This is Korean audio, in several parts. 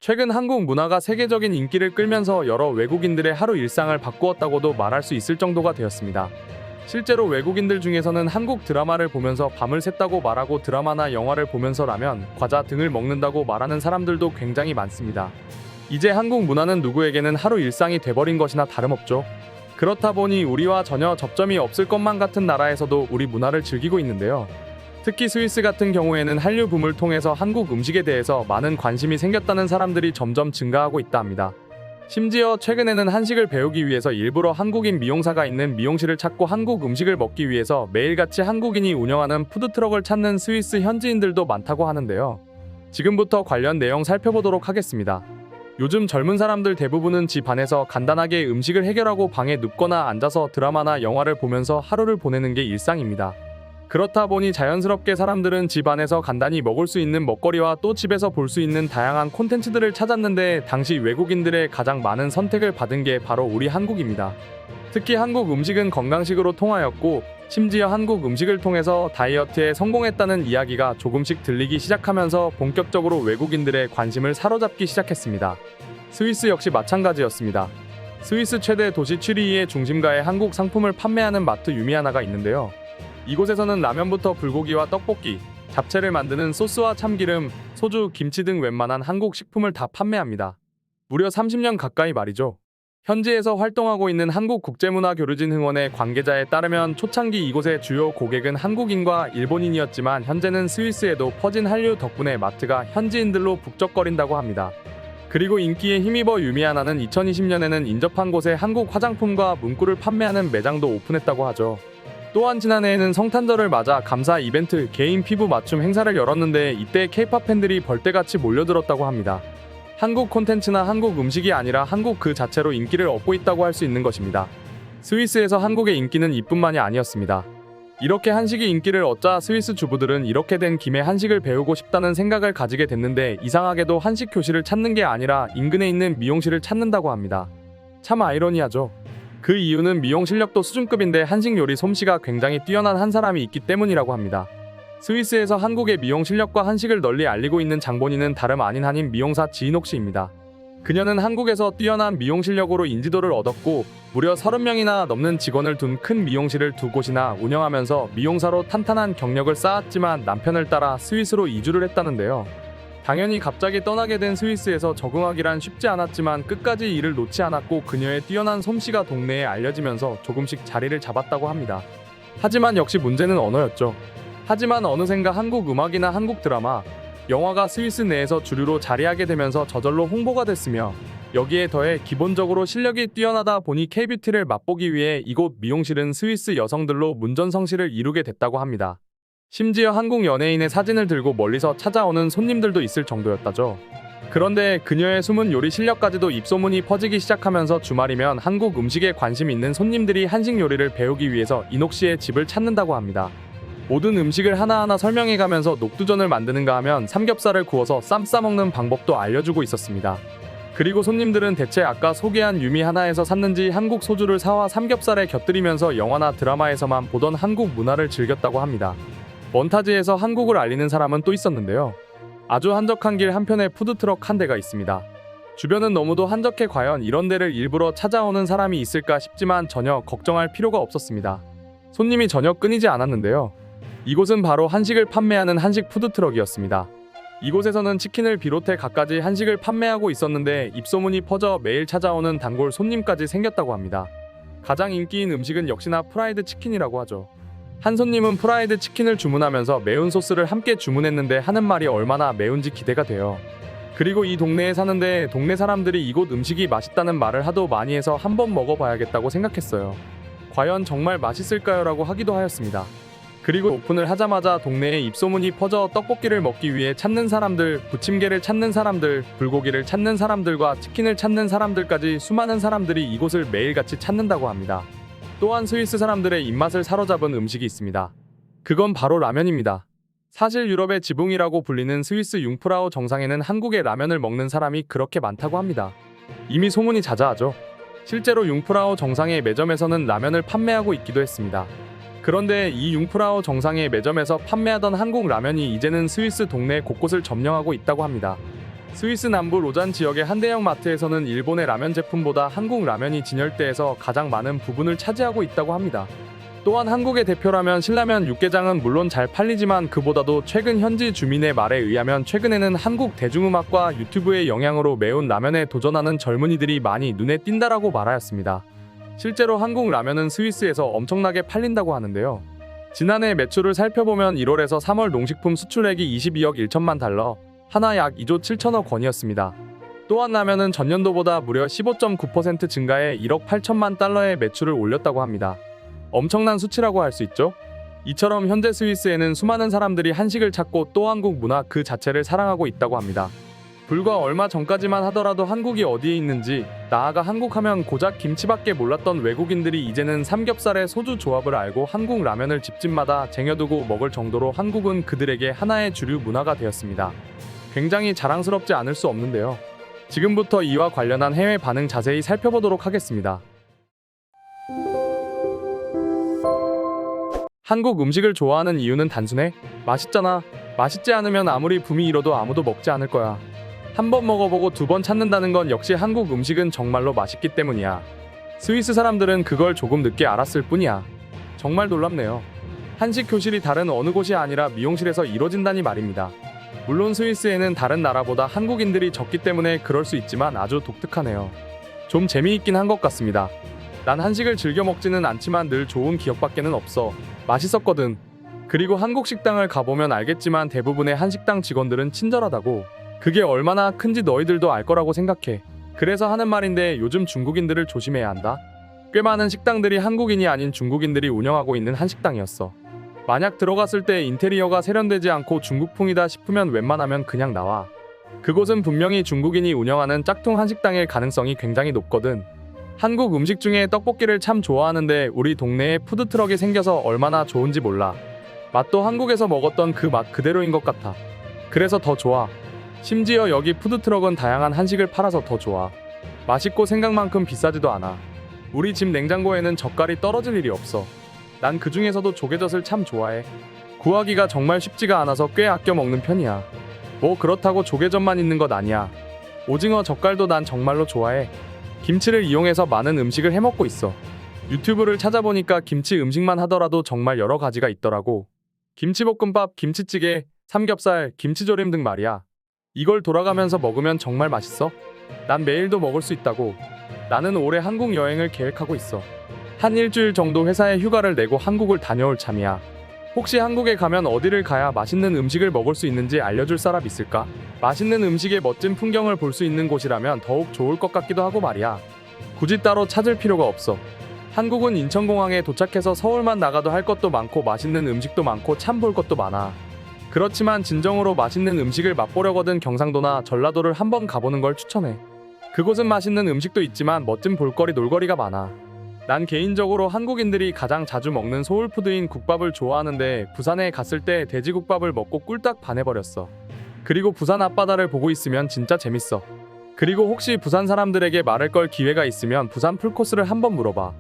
최근 한국 문화가 세계적인 인기를 끌면서 여러 외국인들의 하루 일상을 바꾸었다고도 말할 수 있을 정도가 되었습니다. 실제로 외국인들 중에서는 한국 드라마를 보면서 밤을 샜다고 말하고 드라마나 영화를 보면서 라면, 과자 등을 먹는다고 말하는 사람들도 굉장히 많습니다. 이제 한국 문화는 누구에게는 하루 일상이 돼버린 것이나 다름없죠. 그렇다 보니 우리와 전혀 접점이 없을 것만 같은 나라에서도 우리 문화를 즐기고 있는데요. 특히 스위스 같은 경우에는 한류 붐을 통해서 한국 음식에 대해서 많은 관심이 생겼다는 사람들이 점점 증가하고 있다 합니다. 심지어 최근에는 한식을 배우기 위해서 일부러 한국인 미용사가 있는 미용실을 찾고 한국 음식을 먹기 위해서 매일같이 한국인이 운영하는 푸드트럭을 찾는 스위스 현지인들도 많다고 하는데요. 지금부터 관련 내용 살펴보도록 하겠습니다. 요즘 젊은 사람들 대부분은 집 안에서 간단하게 음식을 해결하고 방에 눕거나 앉아서 드라마나 영화를 보면서 하루를 보내는 게 일상입니다. 그렇다 보니 자연스럽게 사람들은 집 안에서 간단히 먹을 수 있는 먹거리와 또 집에서 볼 수 있는 다양한 콘텐츠들을 찾았는데 당시 외국인들의 가장 많은 선택을 받은 게 바로 우리 한국입니다. 특히 한국 음식은 건강식으로 통하였고 심지어 한국 음식을 통해서 다이어트에 성공했다는 이야기가 조금씩 들리기 시작하면서 본격적으로 외국인들의 관심을 사로잡기 시작했습니다. 스위스 역시 마찬가지였습니다. 스위스 최대 도시 취리히의 중심가에 한국 상품을 판매하는 마트 유미하나가 있는데요. 이곳에서는 라면부터 불고기와 떡볶이, 잡채를 만드는 소스와 참기름, 소주, 김치 등 웬만한 한국 식품을 다 판매합니다. 무려 30년 가까이 말이죠. 현지에서 활동하고 있는 한국국제문화교류진 흥원의 관계자에 따르면 초창기 이곳의 주요 고객은 한국인과 일본인이었지만 현재는 스위스에도 퍼진 한류 덕분에 마트가 현지인들로 북적거린다고 합니다. 그리고 인기에 힘입어 유미하나는 2020년에는 인접한 곳에 한국 화장품과 문구를 판매하는 매장도 오픈했다고 하죠. 또한 지난해에는 성탄절을 맞아 감사 이벤트, 개인 피부 맞춤 행사를 열었는데 이때 K-팝 팬들이 벌떼같이 몰려들었다고 합니다. 한국 콘텐츠나 한국 음식이 아니라 한국 그 자체로 인기를 얻고 있다고 할 수 있는 것입니다. 스위스에서 한국의 인기는 이뿐만이 아니었습니다. 이렇게 한식이 인기를 얻자 스위스 주부들은 이렇게 된 김에 한식을 배우고 싶다는 생각을 가지게 됐는데 이상하게도 한식 교실을 찾는 게 아니라 인근에 있는 미용실을 찾는다고 합니다. 참 아이러니하죠. 그 이유는 미용 실력도 수준급인데 한식 요리 솜씨가 굉장히 뛰어난 한 사람이 있기 때문이라고 합니다. 스위스에서 한국의 미용 실력과 한식을 널리 알리고 있는 장본인은 다름 아닌 한인 미용사 지인옥 씨입니다. 그녀는 한국에서 뛰어난 미용 실력으로 인지도를 얻었고 무려 30명이나 넘는 직원을 둔 큰 미용실을 두 곳이나 운영하면서 미용사로 탄탄한 경력을 쌓았지만 남편을 따라 스위스로 이주를 했다는데요. 당연히 갑자기 떠나게 된 스위스에서 적응하기란 쉽지 않았지만 끝까지 일을 놓지 않았고 그녀의 뛰어난 솜씨가 동네에 알려지면서 조금씩 자리를 잡았다고 합니다. 하지만 역시 문제는 언어였죠. 하지만 어느샌가 한국 음악이나 한국 드라마, 영화가 스위스 내에서 주류로 자리하게 되면서 저절로 홍보가 됐으며 여기에 더해 기본적으로 실력이 뛰어나다 보니 K-뷰티를 맛보기 위해 이곳 미용실은 스위스 여성들로 문전성시를 이루게 됐다고 합니다. 심지어 한국 연예인의 사진을 들고 멀리서 찾아오는 손님들도 있을 정도였다죠. 그런데 그녀의 숨은 요리 실력까지도 입소문이 퍼지기 시작하면서 주말이면 한국 음식에 관심 있는 손님들이 한식 요리를 배우기 위해서 인옥 씨의 집을 찾는다고 합니다. 모든 음식을 하나하나 설명해가면서 녹두전을 만드는가 하면 삼겹살을 구워서 쌈 싸먹는 방법도 알려주고 있었습니다. 그리고 손님들은 대체 아까 소개한 유미하나에서 샀는지 한국 소주를 사와 삼겹살에 곁들이면서 영화나 드라마에서만 보던 한국 문화를 즐겼다고 합니다. 먼타지에서 한국을 알리는 사람은 또 있었는데요. 아주 한적한 길 한편에 푸드트럭 한 대가 있습니다. 주변은 너무도 한적해 과연 이런 데를 일부러 찾아오는 사람이 있을까 싶지만 전혀 걱정할 필요가 없었습니다. 손님이 전혀 끊이지 않았는데요. 이곳은 바로 한식을 판매하는 한식 푸드트럭이었습니다. 이곳에서는 치킨을 비롯해 갖가지 한식을 판매하고 있었는데 입소문이 퍼져 매일 찾아오는 단골 손님까지 생겼다고 합니다. 가장 인기인 음식은 역시나 프라이드 치킨이라고 하죠. 한 손님은 프라이드 치킨을 주문하면서 매운 소스를 함께 주문했는데 하는 말이 얼마나 매운지 기대가 돼요. 그리고 이 동네에 사는데 동네 사람들이 이곳 음식이 맛있다는 말을 하도 많이 해서 한번 먹어봐야겠다고 생각했어요. 과연 정말 맛있을까요? 라고 하기도 하였습니다. 그리고 오픈을 하자마자 동네에 입소문이 퍼져 떡볶이를 먹기 위해 찾는 사람들, 부침개를 찾는 사람들, 불고기를 찾는 사람들과 치킨을 찾는 사람들까지 수많은 사람들이 이곳을 매일같이 찾는다고 합니다. 또한 스위스 사람들의 입맛을 사로잡은 음식이 있습니다. 그건 바로 라면입니다. 사실 유럽의 지붕이라고 불리는 스위스 융프라우 정상에는 한국의 라면을 먹는 사람이 그렇게 많다고 합니다. 이미 소문이 자자하죠. 실제로 융프라우 정상의 매점에서는 라면을 판매하고 있기도 했습니다. 그런데 이 융프라우 정상의 매점에서 판매하던 한국 라면이 이제는 스위스 동네 곳곳을 점령하고 있다고 합니다. 스위스 남부 로잔 지역의 한 대형 마트에서는 일본의 라면 제품보다 한국 라면이 진열대에서 가장 많은 부분을 차지하고 있다고 합니다. 또한 한국의 대표라면 신라면 육개장은 물론 잘 팔리지만 그보다도 최근 현지 주민의 말에 의하면 최근에는 한국 대중음악과 유튜브의 영향으로 매운 라면에 도전하는 젊은이들이 많이 눈에 띈다라고 말하였습니다. 실제로 한국 라면은 스위스에서 엄청나게 팔린다고 하는데요. 지난해 매출을 살펴보면 1월에서 3월 농식품 수출액이 22억 1천만 달러, 하나 약 2조 7천억 원이었습니다. 또한 라면은 전년도보다 무려 15.9% 증가해 1억 8천만 달러의 매출을 올렸다고 합니다. 엄청난 수치라고 할 수 있죠. 이처럼 현재 스위스에는 수많은 사람들이 한식을 찾고 또 한국 문화 그 자체를 사랑하고 있다고 합니다. 불과 얼마 전까지만 하더라도 한국이 어디에 있는지, 나아가 한국하면 고작 김치밖에 몰랐던 외국인들이 이제는 삼겹살에 소주 조합을 알고 한국 라면을 집집마다 쟁여두고 먹을 정도로 한국은 그들에게 하나의 주류 문화가 되었습니다. 굉장히 자랑스럽지 않을 수 없는데요. 지금부터 이와 관련한 해외 반응 자세히 살펴보도록 하겠습니다. 한국 음식을 좋아하는 이유는 단순해? 맛있잖아. 맛있지 않으면 아무리 붐이 일어도 아무도 먹지 않을 거야. 한 번 먹어보고 두 번 찾는다는 건 역시 한국 음식은 정말로 맛있기 때문이야. 스위스 사람들은 그걸 조금 늦게 알았을 뿐이야. 정말 놀랍네요. 한식 교실이 다른 어느 곳이 아니라 미용실에서 이루어진다니 말입니다. 물론 스위스에는 다른 나라보다 한국인들이 적기 때문에 그럴 수 있지만 아주 독특하네요. 좀 재미있긴 한 것 같습니다. 난 한식을 즐겨 먹지는 않지만 늘 좋은 기억밖에는 없어. 맛있었거든. 그리고 한국 식당을 가보면 알겠지만 대부분의 한식당 직원들은 친절하다고. 그게 얼마나 큰지 너희들도 알 거라고 생각해. 그래서 하는 말인데 요즘 중국인들을 조심해야 한다. 꽤 많은 식당들이 한국인이 아닌 중국인들이 운영하고 있는 한식당이었어. 만약 들어갔을 때 인테리어가 세련되지 않고 중국풍이다 싶으면 웬만하면 그냥 나와. 그곳은 분명히 중국인이 운영하는 짝퉁 한식당일 가능성이 굉장히 높거든. 한국 음식 중에 떡볶이를 참 좋아하는데 우리 동네에 푸드트럭이 생겨서 얼마나 좋은지 몰라. 맛도 한국에서 먹었던 그 맛 그대로인 것 같아. 그래서 더 좋아. 심지어 여기 푸드트럭은 다양한 한식을 팔아서 더 좋아. 맛있고 생각만큼 비싸지도 않아. 우리 집 냉장고에는 젓갈이 떨어질 일이 없어. 난 그 중에서도 조개젓을 참 좋아해. 구하기가 정말 쉽지가 않아서 꽤 아껴 먹는 편이야. 뭐 그렇다고 조개젓만 있는 것 아니야. 오징어 젓갈도 난 정말로 좋아해. 김치를 이용해서 많은 음식을 해먹고 있어. 유튜브를 찾아보니까 김치 음식만 하더라도 정말 여러 가지가 있더라고. 김치볶음밥, 김치찌개, 삼겹살, 김치조림 등 말이야. 이걸 돌아가면서 먹으면 정말 맛있어. 난 매일도 먹을 수 있다고. 나는 올해 한국 여행을 계획하고 있어. 한 일주일 정도 회사에 휴가를 내고 한국을 다녀올 참이야. 혹시 한국에 가면 어디를 가야 맛있는 음식을 먹을 수 있는지 알려줄 사람 있을까? 맛있는 음식의 멋진 풍경을 볼 수 있는 곳이라면 더욱 좋을 것 같기도 하고 말이야. 굳이 따로 찾을 필요가 없어. 한국은 인천공항에 도착해서 서울만 나가도 할 것도 많고 맛있는 음식도 많고 참 볼 것도 많아. 그렇지만 진정으로 맛있는 음식을 맛보려거든 경상도나 전라도를 한번 가보는 걸 추천해. 그곳은 맛있는 음식도 있지만 멋진 볼거리 놀거리가 많아. 난 개인적으로 한국인들이 가장 자주 먹는 소울푸드인 국밥을 좋아하는데 부산에 갔을 때 돼지국밥을 먹고 꿀딱 반해버렸어. 그리고 부산 앞바다를 보고 있으면 진짜 재밌어. 그리고 혹시 부산 사람들에게 말을 걸 기회가 있으면 부산 풀코스를 한번 물어봐.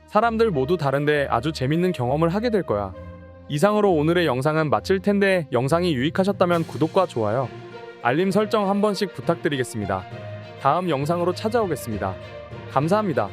사람들 모두 다른데 아주 재밌는 경험을 하게 될 거야. 이상으로 오늘의 영상은 마칠 텐데 영상이 유익하셨다면 구독과 좋아요, 알림 설정 한 번씩 부탁드리겠습니다. 다음 영상으로 찾아오겠습니다. 감사합니다.